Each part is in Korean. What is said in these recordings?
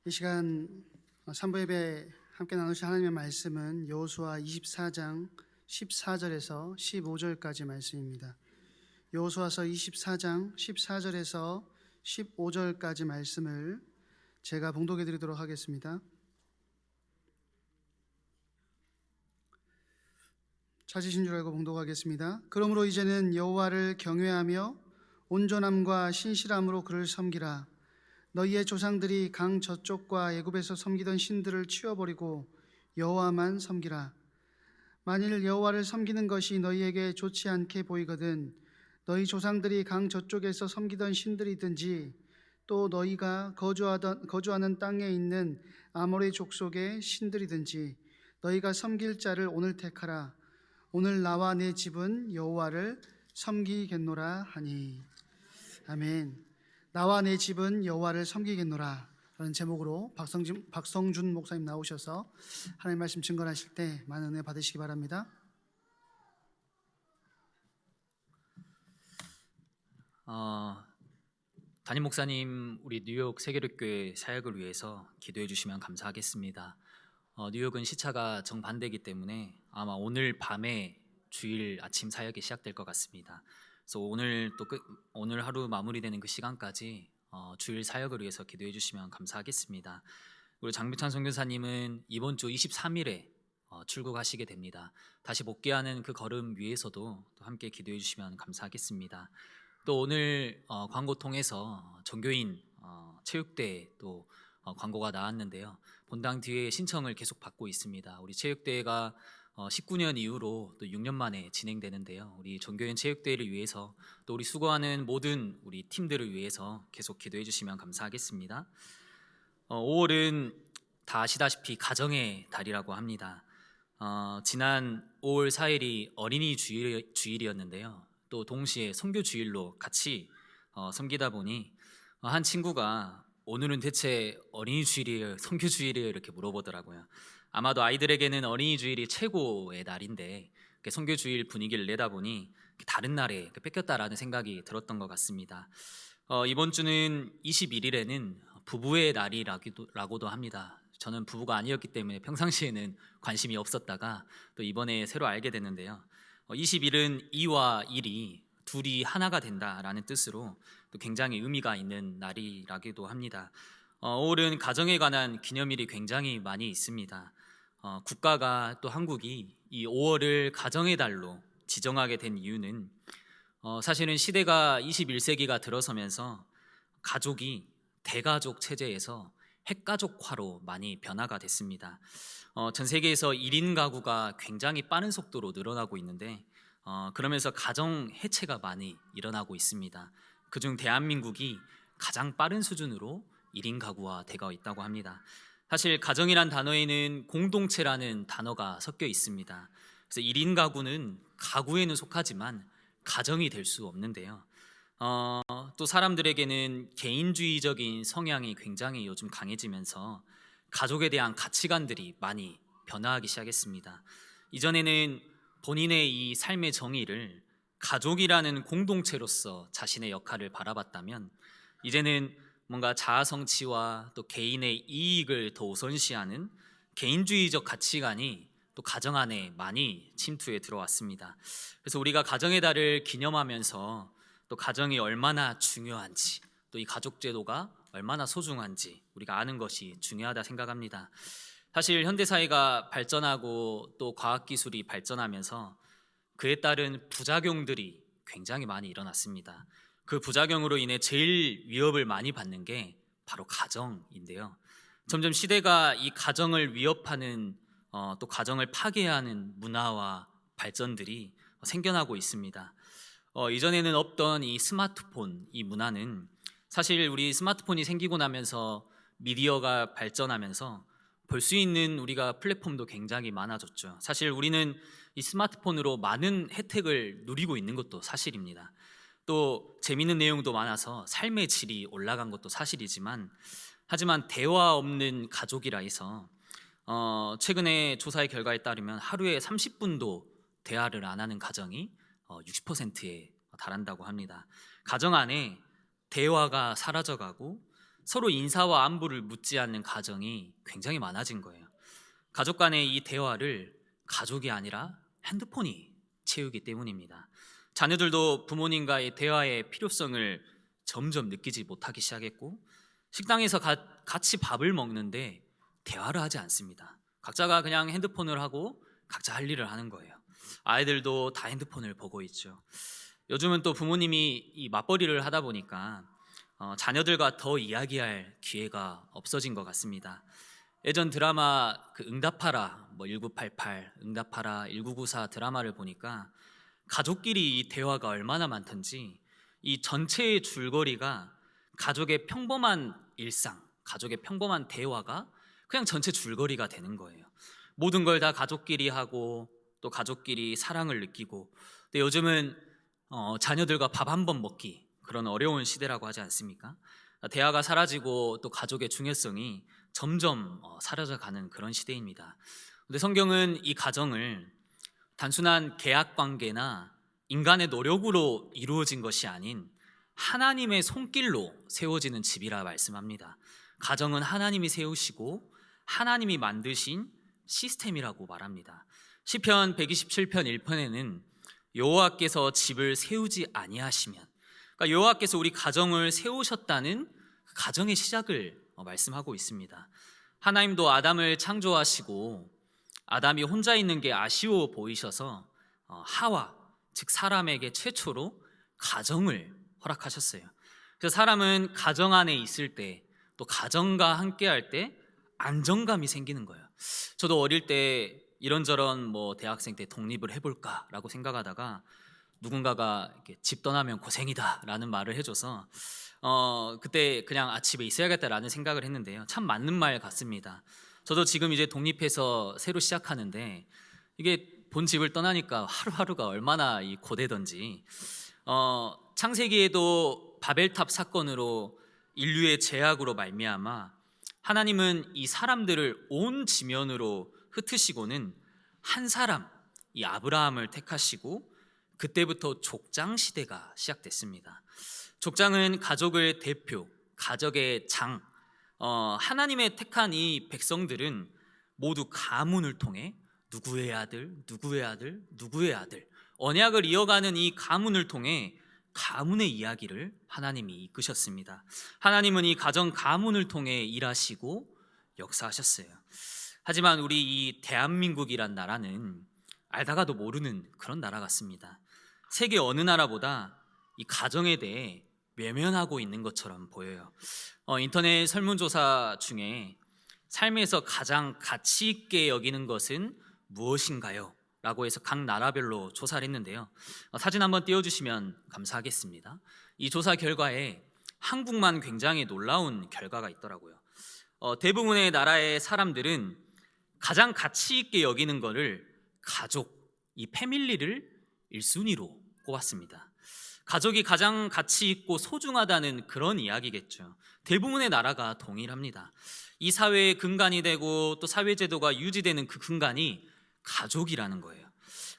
이 시간 3부 예배 함께 나누실 하나님의 말씀은 여호수아 24장 14절에서 15절까지 말씀입니다. 여호수아서 24장 14절에서 15절까지 말씀을 제가 봉독해 드리도록 하겠습니다. 찾으신 줄 알고 봉독하겠습니다. 그러므로 이제는 여호와를 경외하며 온전함과 신실함으로 그를 섬기라. 너희의 조상들이 강 저쪽과 애굽에서 섬기던 신들을 치워버리고 여호와만 섬기라. 만일 여호와를 섬기는 것이 너희에게 좋지 않게 보이거든 너희 조상들이 강 저쪽에서 섬기던 신들이든지 또 너희가 거주하는 땅에 있는 아모리 족속의 신들이든지 너희가 섬길 자를 오늘 택하라. 오늘 나와 내 집은 여호와를 섬기겠노라 하니. 아멘. 나와 내 집은 여호와를 섬기겠노라 라는 제목으로 박성준 목사님 나오셔서 하나님 말씀 증거하실 때 많은 은혜 받으시기 바랍니다. 담임 목사님, 우리 뉴욕 세계력교회 사역을 위해서 기도해 주시면 감사하겠습니다. 뉴욕은 시차가 정반대이기 때문에 아마 오늘 밤에 주일 아침 사역이 시작될 것 같습니다. 그래서 오늘 하루 마무리되는 그 시간까지 주일 사역을 위해서 기도해 주시면 감사하겠습니다. 우리 장비찬 선교사님은 이번 주 23일에 출국하시게 됩니다. 다시 복귀하는 그 걸음 위에서도 또 함께 기도해 주시면 감사하겠습니다. 또 오늘 광고 통해서 종교인 체육대회 또 광고가 나왔는데요. 본당 뒤에 신청을 계속 받고 있습니다. 우리 체육대회가 19년 이후로 또 6년 만에 진행되는데요. 우리 종교인 체육대회를 위해서 또 우리 수고하는 모든 우리 팀들을 위해서 계속 기도해 주시면 감사하겠습니다. 5월은 다 아시다시피 가정의 달이라고 합니다. 지난 5월 4일이 어린이 주일이었는데요. 또 동시에 선교 주일로 같이 섬기다 보니 한 친구가 오늘은 대체 어린이 주일이에요, 선교 주일이에요 이렇게 물어보더라고요. 아마도 아이들에게는 어린이 주일이 최고의 날인데 선교 주일 분위기를 내다 보니 다른 날에 뺏겼다라는 생각이 들었던 것 같습니다. 이번 주는 21일에는 부부의 날이라고도 합니다. 저는 부부가 아니었기 때문에 평상시에는 관심이 없었다가 또 이번에 새로 알게 됐는데요. 20일은 이와 일이 둘이 하나가 된다라는 뜻으로 또 굉장히 의미가 있는 날이라기도 합니다. 5월은 가정에 관한 기념일이 굉장히 많이 있습니다. 국가가 또 한국이 이 5월을 가정의 달로 지정하게 된 이유는 사실은 시대가 21세기가 들어서면서 가족이 대가족 체제에서 핵가족화로 많이 변화가 됐습니다. 전 세계에서 1인 가구가 굉장히 빠른 속도로 늘어나고 있는데 그러면서 가정 해체가 많이 일어나고 있습니다. 그중 대한민국이 가장 빠른 수준으로 1인 가구화 되고 있다고 합니다. 사실 가정이란 단어에는 공동체라는 단어가 섞여 있습니다. 그래서 1인 가구는 가구에는 속하지만 가정이 될 수 없는데요. 또 사람들에게는 개인주의적인 성향이 굉장히 요즘 강해지면서 가족에 대한 가치관들이 많이 변화하기 시작했습니다. 이전에는 본인의 이 삶의 정의를 가족이라는 공동체로서 자신의 역할을 바라봤다면 이제는 뭔가 자아 성취와 또 개인의 이익을 더 우선시하는 개인주의적 가치관이 또 가정 안에 많이 침투해 들어왔습니다. 그래서 우리가 가정의 달을 기념하면서 또 가정이 얼마나 중요한지 또 이 가족 제도가 얼마나 소중한지 우리가 아는 것이 중요하다 생각합니다. 사실 현대 사회가 발전하고 또 과학 기술이 발전하면서 그에 따른 부작용들이 굉장히 많이 일어났습니다. 그 부작용으로 인해 제일 위협을 많이 받는 게 바로 가정인데요. 점점 시대가 이 가정을 위협하는 또 가정을 파괴하는 문화와 발전들이 생겨나고 있습니다. 이전에는 없던 이 스마트폰 이 문화는 사실 우리 스마트폰이 생기고 나면서 미디어가 발전하면서 볼 수 있는 우리가 플랫폼도 굉장히 많아졌죠. 사실 우리는 이 스마트폰으로 많은 혜택을 누리고 있는 것도 사실입니다. 또 재미있는 내용도 많아서 삶의 질이 올라간 것도 사실이지만 하지만 대화 없는 가족이라 해서 최근에 조사의 결과에 따르면 하루에 30분도 대화를 안 하는 가정이 60%에 달한다고 합니다. 가정 안에 대화가 사라져가고 서로 인사와 안부를 묻지 않는 가정이 굉장히 많아진 거예요. 가족 간의 이 대화를 가족이 아니라 핸드폰이 채우기 때문입니다. 자녀들도 부모님과의 대화의 필요성을 점점 느끼지 못하기 시작했고, 식당에서 같이 밥을 먹는데 대화를 하지 않습니다. 각자가 그냥 핸드폰을 하고 각자 할 일을 하는 거예요. 아이들도 다 핸드폰을 보고 있죠. 요즘은 또 부모님이 이 맞벌이를 하다 보니까 자녀들과 더 이야기할 기회가 없어진 것 같습니다. 예전 드라마 그 응답하라 1988, 응답하라 1994 드라마를 보니까 가족끼리 이 대화가 얼마나 많던지, 이 전체의 줄거리가 가족의 평범한 일상, 가족의 평범한 대화가 그냥 전체 줄거리가 되는 거예요. 모든 걸 다 가족끼리 하고 또 가족끼리 사랑을 느끼고, 근데 요즘은 자녀들과 밥 한 번 먹기, 그런 어려운 시대라고 하지 않습니까? 대화가 사라지고 또 가족의 중요성이 점점 사라져가는 그런 시대입니다. 근데 성경은 이 가정을 단순한 계약 관계나 인간의 노력으로 이루어진 것이 아닌 하나님의 손길로 세워지는 집이라 말씀합니다. 가정은 하나님이 세우시고 하나님이 만드신 시스템이라고 말합니다. 시편 127편 1편에는 여호와께서 집을 세우지 아니하시면, 그러니까 여호와께서 우리 가정을 세우셨다는 그 가정의 시작을 말씀하고 있습니다. 하나님도 아담을 창조하시고 아담이 혼자 있는 게 아쉬워 보이셔서 하와, 즉 사람에게 최초로 가정을 허락하셨어요. 그래서 사람은 가정 안에 있을 때, 또 가정과 함께할 때 안정감이 생기는 거예요. 저도 어릴 때 이런저런 대학생 때 독립을 해볼까라고 생각하다가 누군가가 이렇게 집 떠나면 고생이다라는 말을 해줘서 그때 그냥 집에 있어야겠다라는 생각을 했는데요. 참 맞는 말 같습니다. 저도 지금 이제 독립해서 새로 시작하는데 이게 본 집을 떠나니까 하루하루가 얼마나 고되던지, 창세기에도 바벨탑 사건으로 인류의 죄악으로 말미암아 하나님은 이 사람들을 온 지면으로 흩으시고는 한 사람, 이 아브라함을 택하시고 그때부터 족장 시대가 시작됐습니다. 족장은 가족의 대표, 가족의 장, 하나님의 택한 이 백성들은 모두 가문을 통해 누구의 아들, 누구의 아들, 누구의 아들, 언약을 이어가는 이 가문을 통해 가문의 이야기를 하나님이 이끄셨습니다. 하나님은 이 가정 가문을 통해 일하시고 역사하셨어요. 하지만 우리 이 대한민국이란 나라는 알다가도 모르는 그런 나라 같습니다. 세계 어느 나라보다 이 가정에 대해 외면하고 있는 것처럼 보여요. 인터넷 설문조사 중에 삶에서 가장 가치 있게 여기는 것은 무엇인가요? 라고 해서 각 나라별로 조사를 했는데요. 사진 한번 띄워주시면 감사하겠습니다. 이 조사 결과에 한국만 굉장히 놀라운 결과가 있더라고요. 대부분의 나라의 사람들은 가장 가치 있게 여기는 것을 가족, 이 패밀리를 1순위로 꼽았습니다. 가족이 가장 가치 있고 소중하다는 그런 이야기겠죠. 대부분의 나라가 동일합니다. 이 사회의 근간이 되고 또 사회제도가 유지되는 그 근간이 가족이라는 거예요.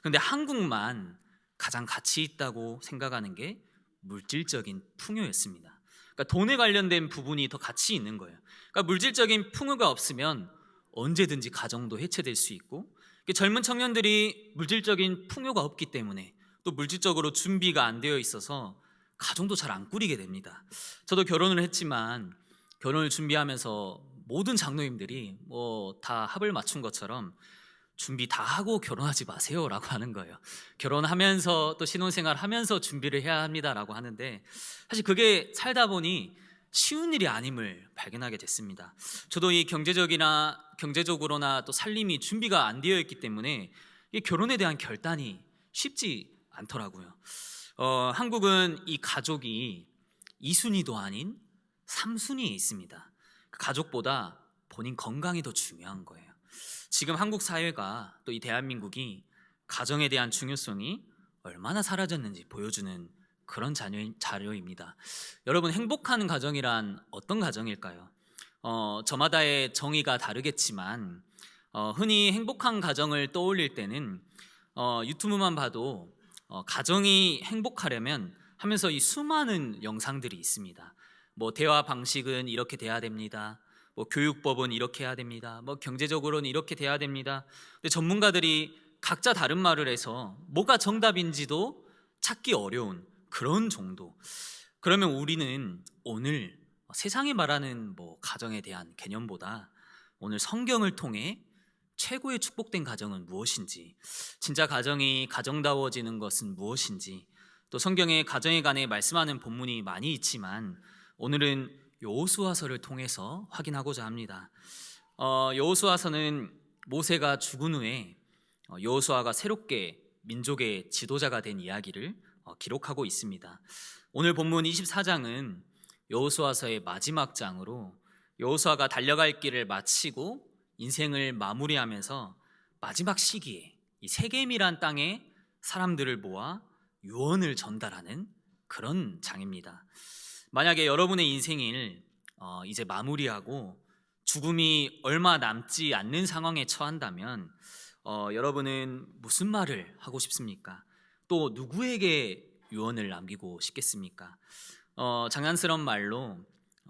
그런데 한국만 가장 가치 있다고 생각하는 게 물질적인 풍요였습니다. 그러니까 돈에 관련된 부분이 더 가치 있는 거예요. 그러니까 물질적인 풍요가 없으면 언제든지 가정도 해체될 수 있고, 젊은 청년들이 물질적인 풍요가 없기 때문에 또 물질적으로 준비가 안 되어 있어서 가정도 잘 안 꾸리게 됩니다. 저도 결혼을 했지만 결혼을 준비하면서 모든 장로님들이 다 합을 맞춘 것처럼 준비 다 하고 결혼하지 마세요 라고 하는 거예요. 결혼하면서 또 신혼생활 하면서 준비를 해야 합니다라고 하는데, 사실 그게 살다 보니 쉬운 일이 아님을 발견하게 됐습니다. 저도 이 경제적으로나 또 살림이 준비가 안 되어 있기 때문에 이 결혼에 대한 결단이 쉽지 않더라고요. 한국은 이 가족이 2순위도 아닌 3순위에 있습니다. 가족보다 본인 건강이 더 중요한 거예요. 지금 한국 사회가 또 이 대한민국이 가정에 대한 중요성이 얼마나 사라졌는지 보여주는 그런 자료입니다. 여러분, 행복한 가정이란 어떤 가정일까요? 저마다의 정의가 다르겠지만 흔히 행복한 가정을 떠올릴 때는 유튜브만 봐도 가정이 행복하려면 하면서 이 수많은 영상들이 있습니다. 뭐 대화 방식은 이렇게 돼야 됩니다. 뭐 교육법은 이렇게 해야 됩니다. 뭐 경제적으로는 이렇게 돼야 됩니다. 근데 전문가들이 각자 다른 말을 해서 뭐가 정답인지도 찾기 어려운 그런 정도. 그러면 우리는 오늘 세상이 말하는 뭐 가정에 대한 개념보다 오늘 성경을 통해 최고의 축복된 가정은 무엇인지, 진짜 가정이 가정다워지는 것은 무엇인지, 또 성경에 가정에 관해 말씀하는 본문이 많이 있지만 오늘은 여호수아서를 통해서 확인하고자 합니다. 여호수아서는 모세가 죽은 후에 여호수아가 새롭게 민족의 지도자가 된 이야기를 기록하고 있습니다. 오늘 본문 24장은 여호수아서의 마지막 장으로 여호수아가 달려갈 길을 마치고 인생을 마무리하면서 마지막 시기에 이 세겜이란 땅에 사람들을 모아 유언을 전달하는 그런 장입니다. 만약에 여러분의 인생을 이제 마무리하고 죽음이 얼마 남지 않는 상황에 처한다면 여러분은 무슨 말을 하고 싶습니까? 또 누구에게 유언을 남기고 싶겠습니까? 장난스러운 말로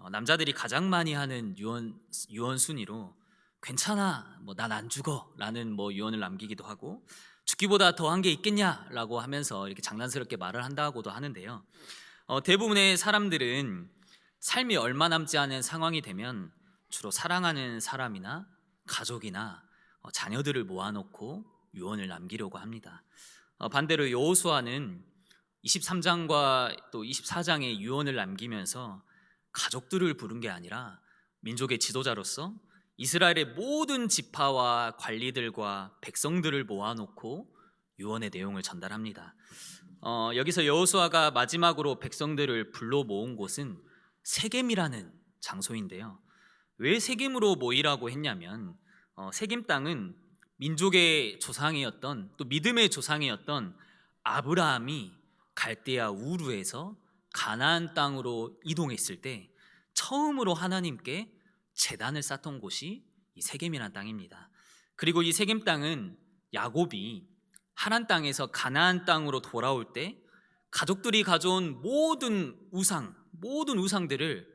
남자들이 가장 많이 하는 유언 순위로 괜찮아, 뭐 난 안 죽어 라는 뭐 유언을 남기기도 하고, 죽기보다 더한 게 있겠냐라고 하면서 이렇게 장난스럽게 말을 한다고도 하는데요. 대부분의 사람들은 삶이 얼마 남지 않은 상황이 되면 주로 사랑하는 사람이나 가족이나 자녀들을 모아놓고 유언을 남기려고 합니다. 반대로 여호수아는 23장과 또 24장의 유언을 남기면서 가족들을 부른 게 아니라 민족의 지도자로서 이스라엘의 모든 지파와 관리들과 백성들을 모아놓고 유언의 내용을 전달합니다. 여기서 여호수아가 마지막으로 백성들을 불러 모은 곳은 세겜이라는 장소인데요. 왜 세겜으로 모이라고 했냐면 세겜 땅은 민족의 조상이었던, 또 믿음의 조상이었던 아브라함이 갈대아 우르에서 가나안 땅으로 이동했을 때 처음으로 하나님께 제단을 쌓던 곳이 이 세겜이라는 땅입니다. 그리고 이 세겜 땅은 야곱이 하란 땅에서 가나안 땅으로 돌아올 때 가족들이 가져온 모든 우상들을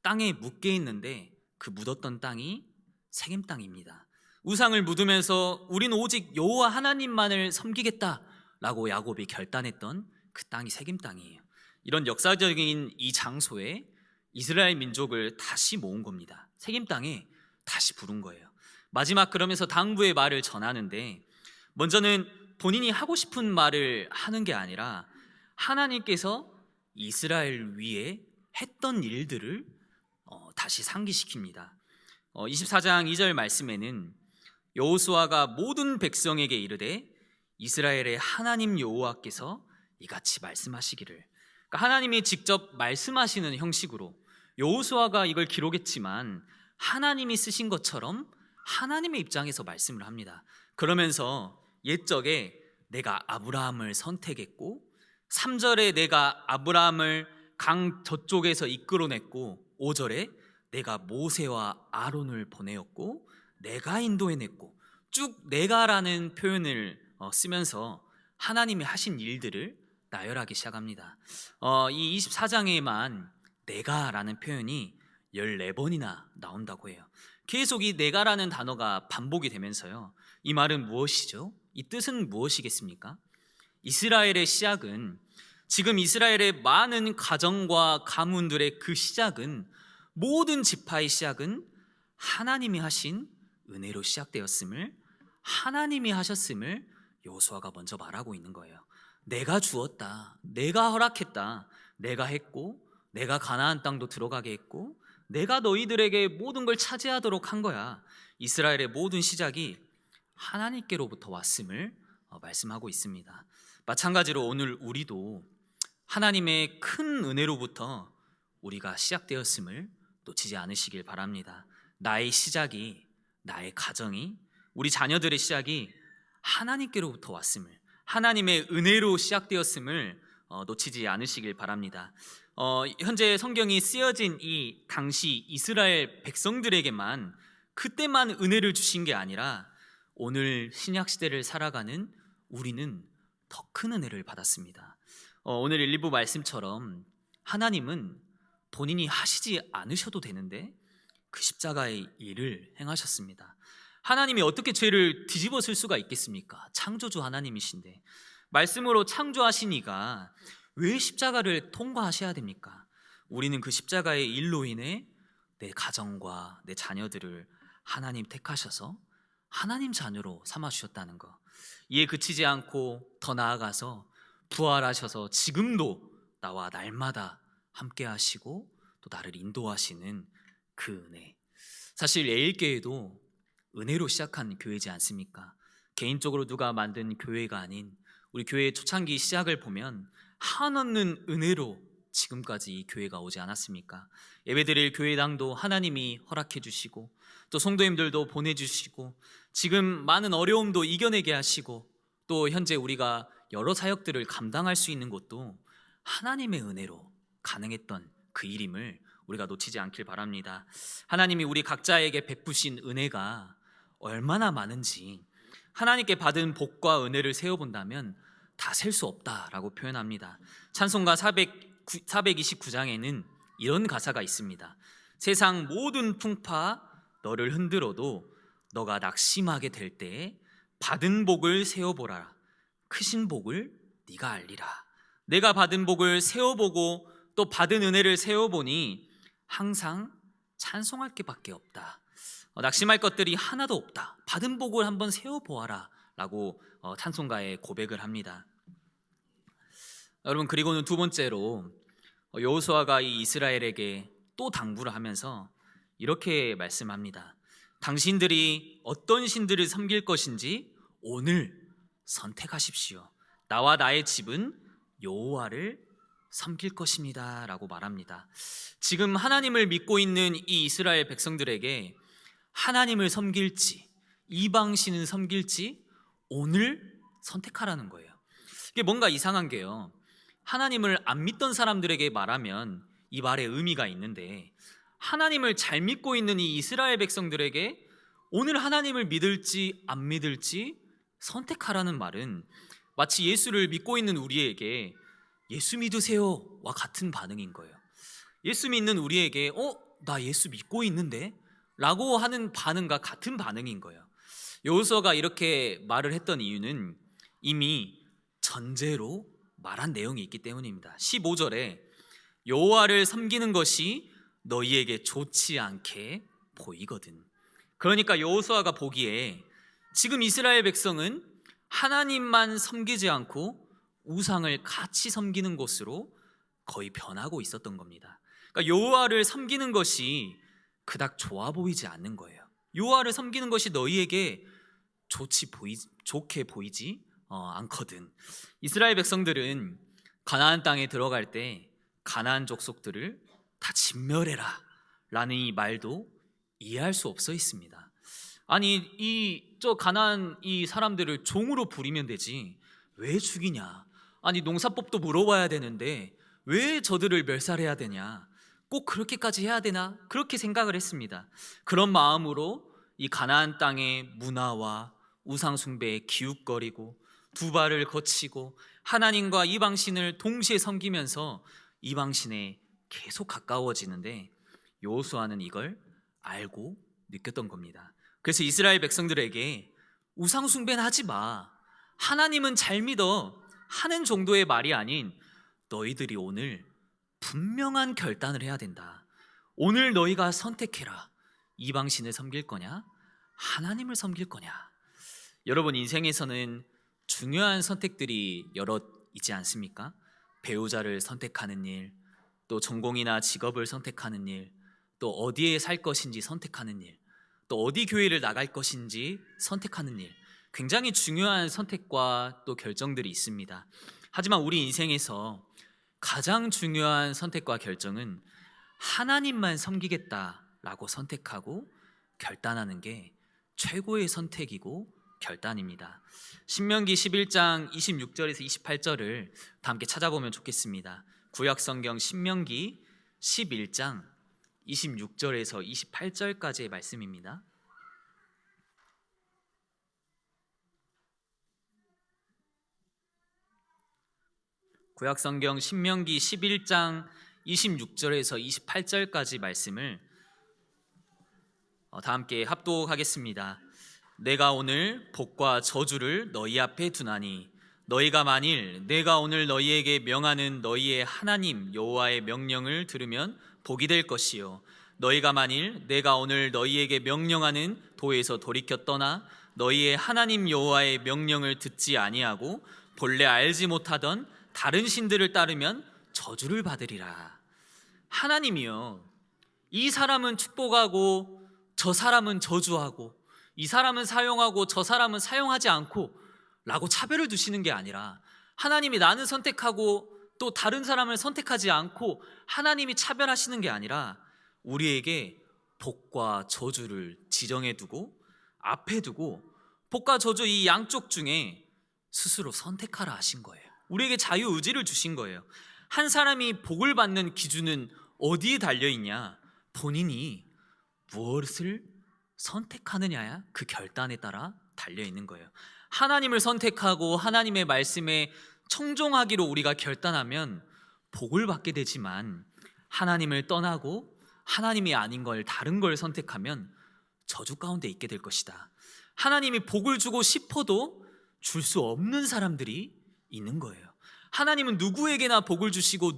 땅에 묻게 했는데 그 묻었던 땅이 세겜 땅입니다. 우상을 묻으면서 우리는 오직 여호와 하나님만을 섬기겠다라고 야곱이 결단했던 그 땅이 세겜 땅이에요. 이런 역사적인 이 장소에 이스라엘 민족을 다시 모은 겁니다. 세겜 땅에 다시 부른 거예요. 마지막 그러면서 당부의 말을 전하는데, 먼저는 본인이 하고 싶은 말을 하는 게 아니라 하나님께서 이스라엘 위에 했던 일들을 다시 상기시킵니다. 24장 2절 말씀에는 여호수아가 모든 백성에게 이르되 이스라엘의 하나님 여호와께서 이같이 말씀하시기를, 그러니까 하나님이 직접 말씀하시는 형식으로 여호수아가 이걸 기록했지만 하나님이 쓰신 것처럼 하나님의 입장에서 말씀을 합니다. 그러면서 옛적에 내가 아브라함을 선택했고, 3절에 내가 아브라함을 강 저쪽에서 이끌어냈고, 5절에 내가 모세와 아론을 보내었고 내가 인도해냈고, 쭉 내가라는 표현을 쓰면서 하나님이 하신 일들을 나열하기 시작합니다. 이 24장에만 내가라는 표현이 14번이나 나온다고 해요. 계속 이 내가라는 단어가 반복이 되면서요, 이 말은 무엇이죠? 이 뜻은 무엇이겠습니까? 이스라엘의 시작은, 지금 이스라엘의 많은 가정과 가문들의 그 시작은, 모든 지파의 시작은 하나님이 하신 은혜로 시작되었음을, 하나님이 하셨음을 여호수아가 먼저 말하고 있는 거예요. 내가 주었다, 내가 허락했다, 내가 했고, 내가 가나안 땅도 들어가게 했고, 내가 너희들에게 모든 걸 차지하도록 한 거야. 이스라엘의 모든 시작이 하나님께로부터 왔음을 말씀하고 있습니다. 마찬가지로 오늘 우리도 하나님의 큰 은혜로부터 우리가 시작되었음을 놓치지 않으시길 바랍니다. 나의 시작이, 나의 가정이, 우리 자녀들의 시작이 하나님께로부터 왔음을, 하나님의 은혜로 시작되었음을 놓치지 않으시길 바랍니다. 현재 성경이 쓰여진 이 당시 이스라엘 백성들에게만, 그때만 은혜를 주신 게 아니라 오늘 신약 시대를 살아가는 우리는 더 큰 은혜를 받았습니다. 오늘 1, 2부 말씀처럼 하나님은 본인이 하시지 않으셔도 되는데 그 십자가의 일을 행하셨습니다. 하나님이 어떻게 죄를 뒤집어 쓸 수가 있겠습니까? 창조주 하나님이신데 말씀으로 창조하신 이가 왜 십자가를 통과하셔야 됩니까? 우리는 그 십자가의 일로 인해 내 가정과 내 자녀들을 하나님 택하셔서 하나님 자녀로 삼아주셨다는 것, 이에 그치지 않고 더 나아가서 부활하셔서 지금도 나와 날마다 함께 하시고 또 나를 인도하시는 그 은혜, 사실 예일교회도 은혜로 시작한 교회지 않습니까? 개인적으로 누가 만든 교회가 아닌 우리 교회의 초창기 시작을 보면 한없는 은혜로 지금까지 이 교회가 오지 않았습니까? 예배드릴 교회당도 하나님이 허락해 주시고 또 성도님들도 보내주시고 지금 많은 어려움도 이겨내게 하시고 또 현재 우리가 여러 사역들을 감당할 수 있는 것도 하나님의 은혜로 가능했던 그 일임을 우리가 놓치지 않길 바랍니다. 하나님이 우리 각자에게 베푸신 은혜가 얼마나 많은지 하나님께 받은 복과 은혜를 세어본다면 다 셀 수 없다라고 표현합니다. 찬송가 429장에는 이런 가사가 있습니다. 세상 모든 풍파 너를 흔들어도 너가 낙심하게 될 때에 받은 복을 세어보라. 크신 복을 네가 알리라. 내가 받은 복을 세어보고 또 받은 은혜를 세어보니 항상 찬송할 게밖에 없다. 낙심할 것들이 하나도 없다. 받은 복을 한번 세어보아라 라고 찬송가에 고백을 합니다. 여러분, 그리고는 두 번째로 여호수아가 이 이스라엘에게 또 당부를 하면서 이렇게 말씀합니다. 당신들이 어떤 신들을 섬길 것인지 오늘 선택하십시오. 나와 나의 집은 여호와를 섬길 것입니다 라고 말합니다. 지금 하나님을 믿고 있는 이 이스라엘 백성들에게 하나님을 섬길지 이방신을 섬길지 오늘 선택하라는 거예요. 이게 뭔가 이상한 게요, 하나님을 안 믿던 사람들에게 말하면 이 말에 의미가 있는데 하나님을 잘 믿고 있는 이 이스라엘 백성들에게 오늘 하나님을 믿을지 안 믿을지 선택하라는 말은 마치 예수를 믿고 있는 우리에게 예수 믿으세요와 같은 반응인 거예요. 예수 믿는 우리에게 나 예수 믿고 있는데? 라고 하는 반응과 같은 반응인 거예요. 여호수아가 이렇게 말을 했던 이유는 이미 전제로 말한 내용이 있기 때문입니다. 15절에 여호와를 섬기는 것이 너희에게 좋지 않게 보이거든. 그러니까 여호수아가 보기에 지금 이스라엘 백성은 하나님만 섬기지 않고 우상을 같이 섬기는 것으로 거의 변하고 있었던 겁니다. 그러니까 여호와를 섬기는 것이 그닥 좋아 보이지 않는 거예요. 여호와를 섬기는 것이 너희에게 좋게 보이지 않거든. 이스라엘 백성들은 가나안 땅에 들어갈 때 가나안 족속들을 다 진멸해라 라는 이 말도 이해할 수 없어 있습니다. 아니 저 가나안 이 사람들을 종으로 부리면 되지 왜 죽이냐? 아니 농사법도 물어봐야 되는데 왜 저들을 멸살해야 되냐? 꼭 그렇게까지 해야 되나? 그렇게 생각을 했습니다. 그런 마음으로 이 가나안 땅의 문화와 우상 숭배에 기웃거리고 두 발을 거치고 하나님과 이방신을 동시에 섬기면서 이방신에 계속 가까워지는데 여호수아는 이걸 알고 느꼈던 겁니다. 그래서 이스라엘 백성들에게 우상 숭배는 하지 마, 하나님은 잘 믿어 하는 정도의 말이 아닌 너희들이 오늘 분명한 결단을 해야 된다. 오늘 너희가 선택해라. 이방신을 섬길 거냐? 하나님을 섬길 거냐? 여러분, 인생에서는 중요한 선택들이 여럿 있지 않습니까? 배우자를 선택하는 일, 또 전공이나 직업을 선택하는 일, 또 어디에 살 것인지 선택하는 일, 또 어디 교회를 나갈 것인지 선택하는 일, 굉장히 중요한 선택과 또 결정들이 있습니다. 하지만 우리 인생에서 가장 중요한 선택과 결정은 하나님만 섬기겠다라고 선택하고 결단하는 게 최고의 선택이고 결단입니다. 신명기 11장 26절에서 28절을 다 함께 찾아보면 좋겠습니다. 구약성경 신명기 11장 26절에서 28절까지의 말씀입니다. 구약성경 신명기 11장 26절에서 28절까지 말씀을 다 함께 합독하겠습니다. 내가 오늘 복과 저주를 너희 앞에 두나니 너희가 만일 내가 오늘 너희에게 명하는 너희의 하나님 여호와의 명령을 들으면 복이 될 것이요 너희가 만일 내가 오늘 너희에게 명령하는 도에서 돌이켜 떠나 너희의 하나님 여호와의 명령을 듣지 아니하고 본래 알지 못하던 다른 신들을 따르면 저주를 받으리라. 하나님이요, 이 사람은 축복하고 저 사람은 저주하고 이 사람은 사용하고 저 사람은 사용하지 않고 라고 차별을 두시는 게 아니라, 하나님이 나는 선택하고 또 다른 사람을 선택하지 않고 하나님이 차별하시는 게 아니라 우리에게 복과 저주를 지정해 두고 앞에 두고 복과 저주 이 양쪽 중에 스스로 선택하라 하신 거예요. 우리에게 자유의지를 주신 거예요. 한 사람이 복을 받는 기준은 어디에 달려있냐? 본인이 무엇을 선택하느냐야 그 결단에 따라 달려있는 거예요. 하나님을 선택하고 하나님의 말씀에 청종하기로 우리가 결단하면 복을 받게 되지만, 하나님을 떠나고 하나님이 아닌 걸 다른 걸 선택하면 저주 가운데 있게 될 것이다. 하나님이 복을 주고 싶어도 줄 수 없는 사람들이 있는 거예요. 하나님은 누구에게나 복을 주시고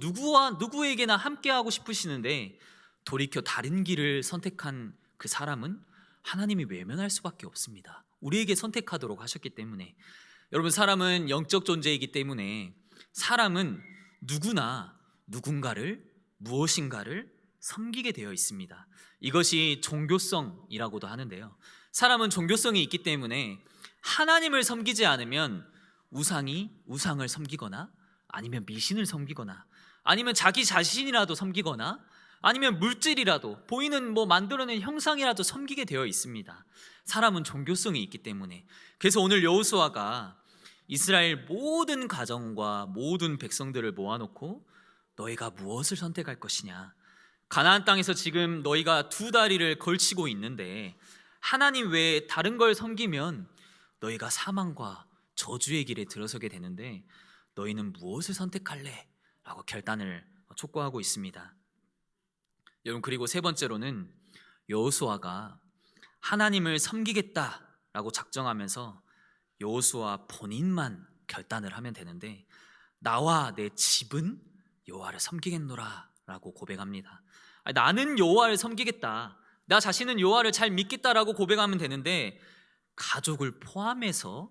누구에게나 함께하고 싶으시는데 돌이켜 다른 길을 선택한 그 사람은 하나님이 외면할 수밖에 없습니다. 우리에게 선택하도록 하셨기 때문에. 여러분, 사람은 영적 존재이기 때문에 사람은 누구나 누군가를, 무엇인가를 섬기게 되어 있습니다. 이것이 종교성이라고도 하는데요, 사람은 종교성이 있기 때문에 하나님을 섬기지 않으면 우상을 섬기거나 아니면 미신을 섬기거나 아니면 자기 자신이라도 섬기거나 아니면 물질이라도, 보이는 만들어낸 형상이라도 섬기게 되어 있습니다. 사람은 종교성이 있기 때문에. 그래서 오늘 여호수아가 이스라엘 모든 가정과 모든 백성들을 모아놓고 너희가 무엇을 선택할 것이냐, 가나안 땅에서 지금 너희가 두 다리를 걸치고 있는데 하나님 외에 다른 걸 섬기면 너희가 사망과 저주의 길에 들어서게 되는데 너희는 무엇을 선택할래? 라고 결단을 촉구하고 있습니다. 여러분, 그리고 세 번째로는 여호수아가 하나님을 섬기겠다라고 작정하면서 여호수아 본인만 결단을 하면 되는데, 나와 내 집은 여호와를 섬기겠노라 라고 고백합니다. 나는 여호와를 섬기겠다, 나 자신은 여호와를 잘 믿겠다라고 고백하면 되는데 가족을 포함해서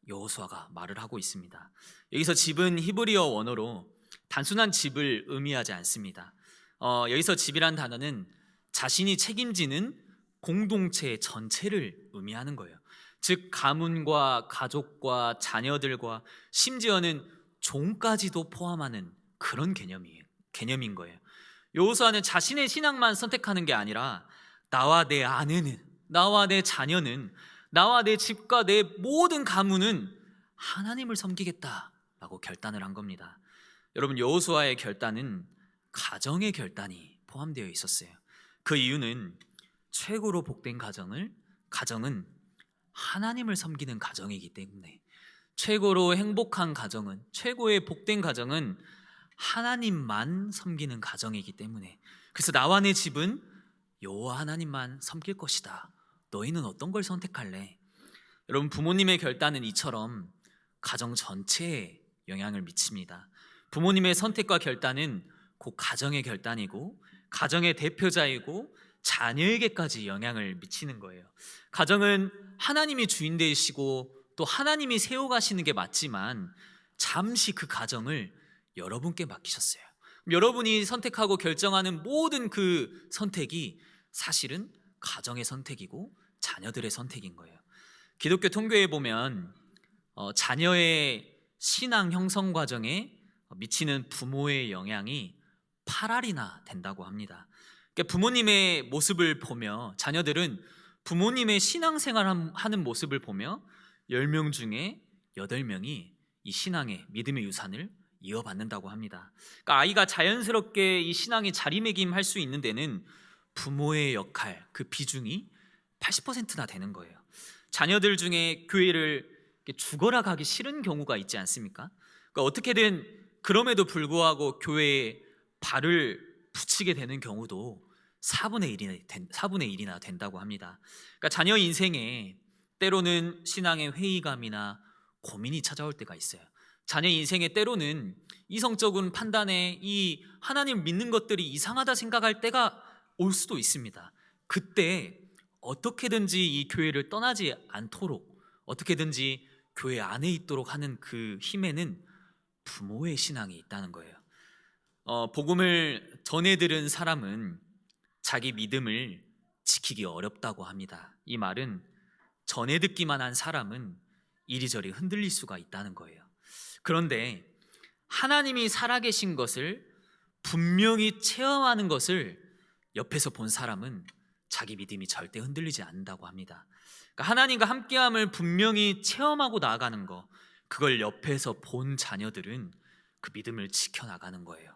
여호수아가 말을 하고 있습니다. 여기서 집은 히브리어 원어로 단순한 집을 의미하지 않습니다. 여기서 집이란 단어는 자신이 책임지는 공동체 전체를 의미하는 거예요. 즉 가문과 가족과 자녀들과 심지어는 종까지도 포함하는 그런 개념인 거예요. 여호수아는 자신의 신앙만 선택하는 게 아니라 나와 내 아내는, 나와 내 자녀는, 나와 내 집과 내 모든 가문은 하나님을 섬기겠다라고 결단을 한 겁니다. 여러분, 여호수아의 결단은 가정의 결단이 포함되어 있었어요. 그 이유는 최고로 복된 가정은 하나님을 섬기는 가정이기 때문에, 최고로 행복한 가정은, 최고의 복된 가정은 하나님만 섬기는 가정이기 때문에, 그래서 나와 내 집은 여호와 하나님만 섬길 것이다. 너희는 어떤 걸 선택할래? 여러분, 부모님의 결단은 이처럼 가정 전체에 영향을 미칩니다. 부모님의 선택과 결단은 곧 가정의 결단이고 가정의 대표자이고 자녀에게까지 영향을 미치는 거예요. 가정은 하나님이 주인 되시고 또 하나님이 세워가시는 게 맞지만 잠시 그 가정을 여러분께 맡기셨어요. 여러분이 선택하고 결정하는 모든 그 선택이 사실은 가정의 선택이고 자녀들의 선택인 거예요. 기독교 통계에 보면 자녀의 신앙 형성 과정에 미치는 부모의 영향이 8알이나 된다고 합니다. 그러니까 부모님의 모습을 보며, 자녀들은 부모님의 신앙생활하는 모습을 보며 10명 중에 8명이 이 신앙의 믿음의 유산을 이어받는다고 합니다. 그러니까 아이가 자연스럽게 이 신앙의 자리매김할 수 있는 데는 부모의 역할, 그 비중이 80%나 되는 거예요. 자녀들 중에 교회를 죽어라 가기 싫은 경우가 있지 않습니까? 그러니까 어떻게든 그럼에도 불구하고 교회에 발을 붙이게 되는 경우도 4분의 1이나 된다고 합니다. 그러니까 자녀 인생에 때로는 신앙의 회의감이나 고민이 찾아올 때가 있어요. 자녀 인생에 때로는 이성적인 판단에 이 하나님 믿는 것들이 이상하다 생각할 때가 올 수도 있습니다. 그때 어떻게든지 이 교회를 떠나지 않도록, 어떻게든지 교회 안에 있도록 하는 그 힘에는 부모의 신앙이 있다는 거예요. 복음을 전해 들은 사람은 자기 믿음을 지키기 어렵다고 합니다. 이 말은 전해 듣기만 한 사람은 이리저리 흔들릴 수가 있다는 거예요. 그런데 하나님이 살아계신 것을 분명히 체험하는 것을 옆에서 본 사람은 자기 믿음이 절대 흔들리지 않는다고 합니다. 그러니까 하나님과 함께함을 분명히 체험하고 나아가는 거, 그걸 옆에서 본 자녀들은 그 믿음을 지켜나가는 거예요.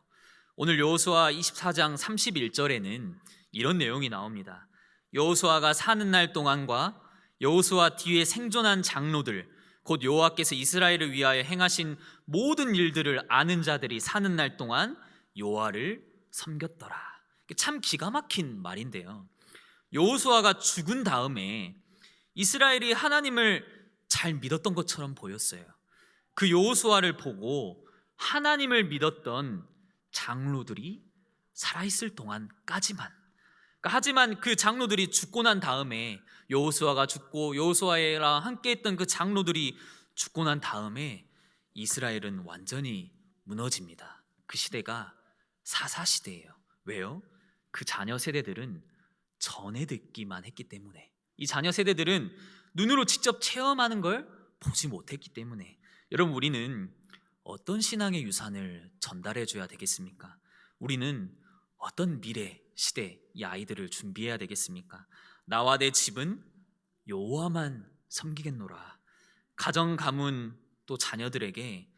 오늘 여호수아 24장 31절에는 이런 내용이 나옵니다. 여호수아가 사는 날 동안과 여호수아 뒤에 생존한 장로들, 곧 여호와께서 이스라엘을 위하여 행하신 모든 일들을 아는 자들이 사는 날 동안 여호와를 섬겼더라. 참 기가 막힌 말인데요. 여호수아가 죽은 다음에 이스라엘이 하나님을 잘 믿었던 것처럼 보였어요. 그 여호수아를 보고 하나님을 믿었던 장로들이 살아있을 동안까지만, 하지만 그 장로들이 죽고 난 다음에, 여호수아가 죽고 여호수아랑 함께했던 그 장로들이 죽고 난 다음에 이스라엘은 완전히 무너집니다. 그 시대가 사사시대예요. 왜요? 그 자녀 세대들은 전해 듣기만 했기 때문에, 이 자녀 세대들은 눈으로 직접 체험하는 걸 보지 못했기 때문에. 여러분, 우리는 어떤 신앙의 유산을 전달해 줘야 되겠습니까? 우리는 어떤 미래 시대 이 아이들을 준비해야 되겠습니까? 나와 내 집은 여호와만 섬기겠노라. 가정 가문 또 자녀들에게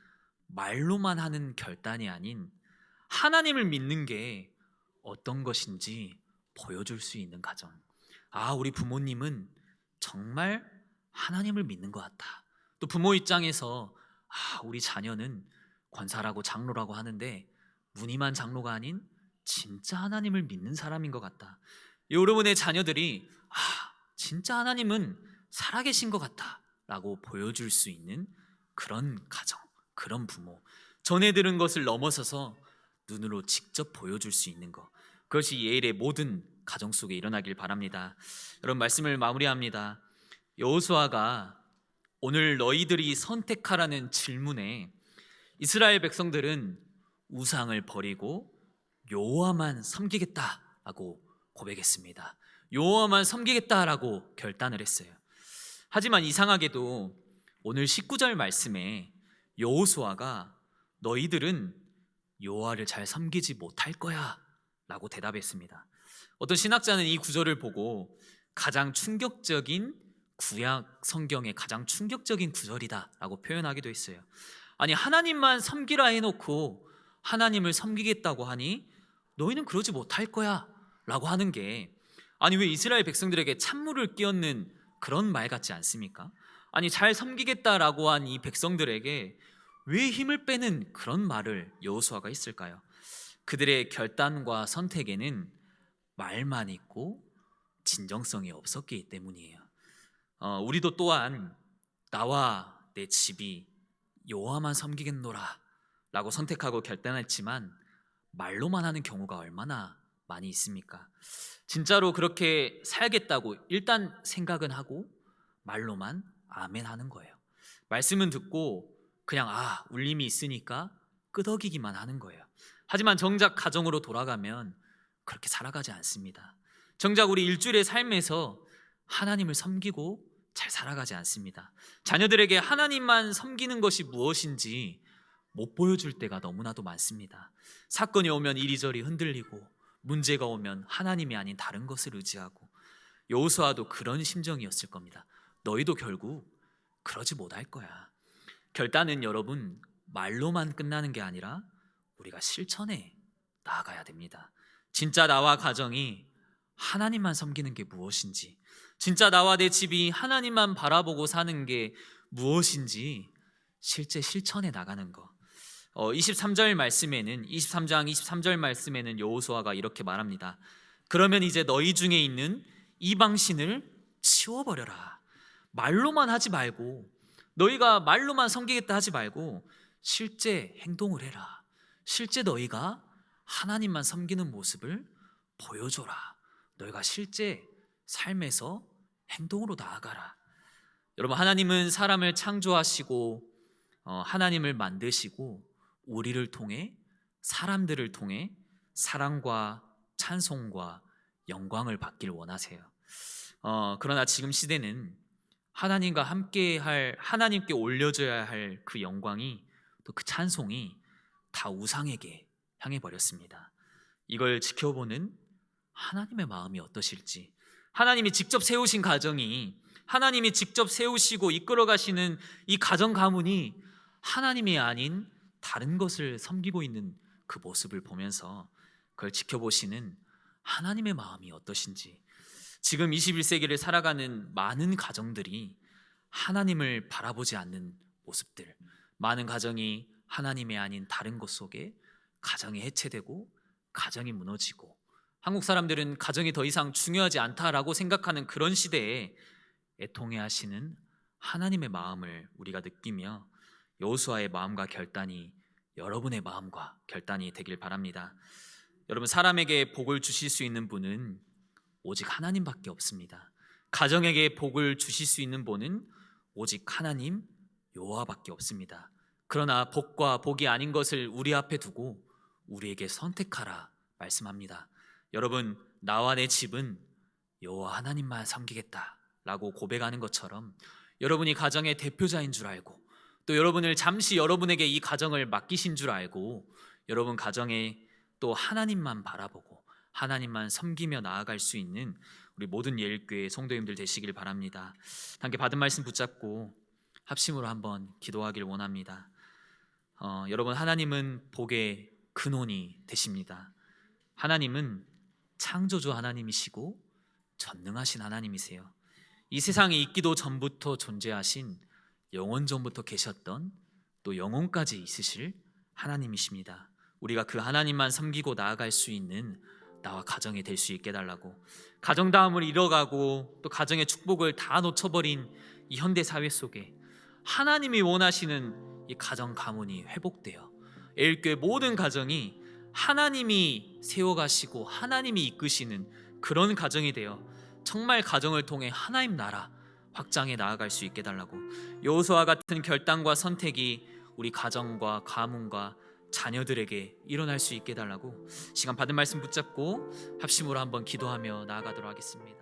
말로만 하는 결단이 아닌 하나님을 믿는 게 어떤 것인지 보여줄 수 있는 가정. 우리 부모님은 정말 하나님을 믿는 것 같다. 또 부모 입장에서 우리 자녀는 권사라고 장로라고 하는데 무늬만 장로가 아닌 진짜 하나님을 믿는 사람인 것 같다. 여러분의 자녀들이 진짜 하나님은 살아계신 것 같다 라고 보여줄 수 있는 그런 가정, 그런 부모, 전해 들은 것을 넘어서서 눈으로 직접 보여줄 수 있는 것, 그것이 예일의 모든 가정 속에 일어나길 바랍니다. 여러분, 말씀을 마무리합니다. 여호수아가 오늘 너희들이 선택하라는 질문에 이스라엘 백성들은 우상을 버리고 여호와만 섬기겠다라고 고백했습니다. 여호와만 섬기겠다라고 결단을 했어요. 하지만 이상하게도 오늘 19절 말씀에 여호수아가 너희들은 여호와를 잘 섬기지 못할 거야 라고 대답했습니다. 어떤 신학자는 이 구절을 보고 가장 충격적인 구약 성경의 가장 충격적인 구절이다 라고 표현하기도 했어요. 아니, 하나님만 섬기라 해놓고 하나님을 섬기겠다고 하니 너희는 그러지 못할 거야 라고 하는 게, 아니 왜 이스라엘 백성들에게 찬물을 끼얹는 그런 말 같지 않습니까? 아니, 잘 섬기겠다라고 한 이 백성들에게 왜 힘을 빼는 그런 말을 여호수아가 했을까요? 그들의 결단과 선택에는 말만 있고 진정성이 없었기 때문이에요. 우리도 또한 나와 내 집이 여호와만 섬기겠노라 라고 선택하고 결단했지만 말로만 하는 경우가 얼마나 많이 있습니까? 진짜로 그렇게 살겠다고 일단 생각은 하고 말로만 아멘 하는 거예요. 말씀은 듣고 그냥 울림이 있으니까 끄덕이기만 하는 거예요. 하지만 정작 가정으로 돌아가면 그렇게 살아가지 않습니다. 정작 우리 일주일의 삶에서 하나님을 섬기고 잘 살아가지 않습니다. 자녀들에게 하나님만 섬기는 것이 무엇인지 못 보여줄 때가 너무나도 많습니다. 사건이 오면 이리저리 흔들리고 문제가 오면 하나님이 아닌 다른 것을 의지하고, 여호수아도 그런 심정이었을 겁니다. 너희도 결국 그러지 못할 거야. 결단은 여러분 말로만 끝나는 게 아니라 우리가 실천에 나아가야 됩니다. 진짜 나와 가정이 하나님만 섬기는 게 무엇인지, 진짜 나와 내 집이 하나님만 바라보고 사는 게 무엇인지 실제 실천에 나가는 것. 23절 말씀에는 23장 23절 말씀에는 여호수아가 이렇게 말합니다. 그러면 이제 너희 중에 있는 이방신을 치워버려라. 말로만 하지 말고, 너희가 말로만 섬기겠다 하지 말고 실제 행동을 해라. 실제 너희가 하나님만 섬기는 모습을 보여줘라. 너희가 실제 삶에서 행동으로 나아가라. 여러분, 하나님은 사람을 창조하시고 하나님을 만드시고 우리를 통해, 사람들을 통해 사랑과 찬송과 영광을 받기를 원하세요. 그러나 지금 시대는 하나님과 함께할, 하나님께 올려줘야 할 그 영광이, 또 그 찬송이 다 우상에게 향해 버렸습니다. 이걸 지켜보는 하나님의 마음이 어떠실지, 하나님이 직접 세우신 가정이, 하나님이 직접 세우시고 이끌어 가시는 이 가정 가문이 하나님이 아닌 다른 것을 섬기고 있는 그 모습을 보면서 그걸 지켜보시는 하나님의 마음이 어떠신지, 지금 21세기를 살아가는 많은 가정들이 하나님을 바라보지 않는 모습들, 많은 가정이 하나님이 아닌 다른 것 속에 가정이 해체되고 가정이 무너지고, 한국 사람들은 가정이 더 이상 중요하지 않다라고 생각하는 그런 시대에 애통해 하시는 하나님의 마음을 우리가 느끼며 여호수아의 마음과 결단이 여러분의 마음과 결단이 되길 바랍니다. 여러분, 사람에게 복을 주실 수 있는 분은 오직 하나님밖에 없습니다. 가정에게 복을 주실 수 있는 분은 오직 하나님 여호와밖에 없습니다. 그러나 복과 복이 아닌 것을 우리 앞에 두고 우리에게 선택하라 말씀합니다. 여러분, 나와 내 집은 여호와 하나님만 섬기겠다라고 고백하는 것처럼 여러분이 가정의 대표자인 줄 알고, 또 여러분을 잠시 여러분에게 이 가정을 맡기신 줄 알고 여러분 가정에 또 하나님만 바라보고 하나님만 섬기며 나아갈 수 있는 우리 모든 예일교회 성도님들 되시길 바랍니다. 함께 받은 말씀 붙잡고 합심으로 한번 기도하길 원합니다. 여러분, 하나님은 복의 근원이 되십니다. 하나님은 창조주 하나님이시고 전능하신 하나님이세요. 이 세상에 있기도 전부터 존재하신, 영원 전부터 계셨던, 또 영원까지 있으실 하나님이십니다. 우리가 그 하나님만 섬기고 나아갈 수 있는 나와 가정이 될 수 있게 해달라고, 가정다움을 잃어가고 또 가정의 축복을 다 놓쳐버린 이 현대 사회 속에 하나님이 원하시는 이 가정 가문이 회복되어 예일교회 모든 가정이 하나님이 세워가시고 하나님이 이끄시는 그런 가정이 되어 정말 가정을 통해 하나님 나라 확장해 나아갈 수 있게 해달라고, 여호수아 같은 결단과 선택이 우리 가정과 가문과 자녀들에게 일어날 수 있게 해달라고, 시간 받은 말씀 붙잡고 합심으로 한번 기도하며 나아가도록 하겠습니다.